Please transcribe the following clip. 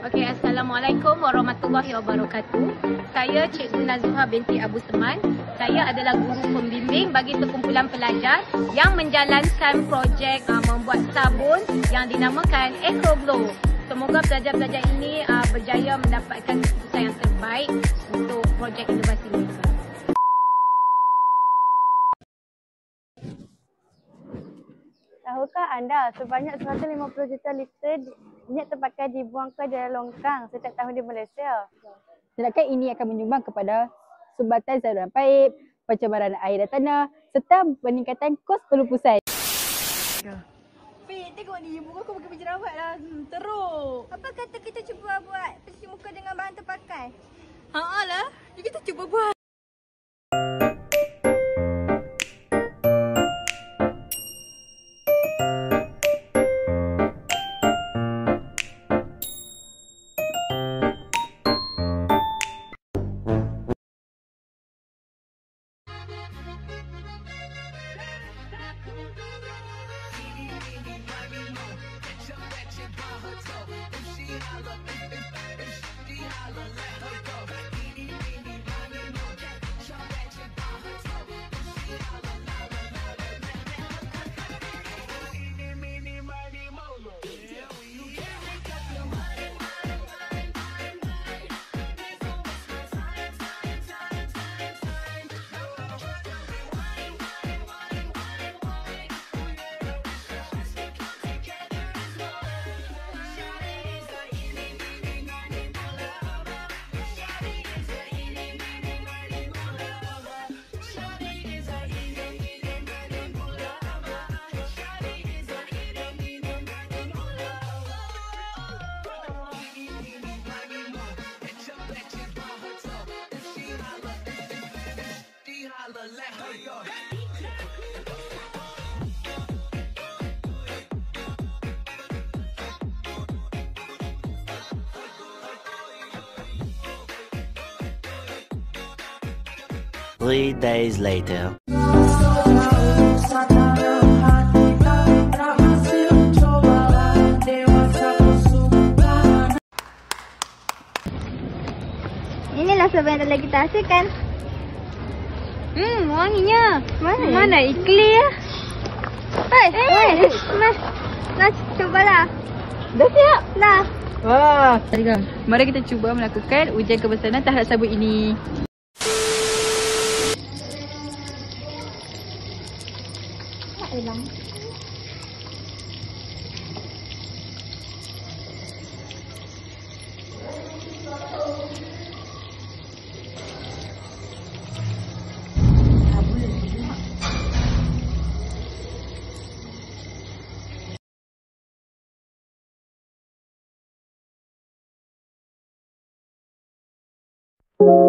Okey, Assalamualaikum warahmatullahi wabarakatuh. Saya Cikgu Nazuha binti Abu Seman. Saya adalah guru pembimbing bagi sekumpulan pelajar yang menjalankan projek membuat sabun yang dinamakan EcoGlow. Semoga pelajar-pelajar ini berjaya mendapatkan keputusan yang terbaik untuk projek inovasi mereka. Tahukah anda sebanyak 150 juta liter minyak terpakai dibuang ke dalam longkang setiap tahun di Malaysia? Tindakan ini akan menyumbang kepada sumbatan saluran paip, pencemaran air dan tanah serta peningkatan kos pelupusan. Fik, tengok ni, muka aku pakai penjerawat lah. Teruk. Apa kata kita cuba buat pencuci muka dengan bahan terpakai? Haa lah, kita cuba buat. Three days later. Inilah sabun yang telah kita hasilkan. Wanginya. Mana ikli ya? Nas, cubalah. Dah siap? Nah. Wah, Mari kita cuba melakukan ujian kebesaran terhadap sabun ini. Thank you.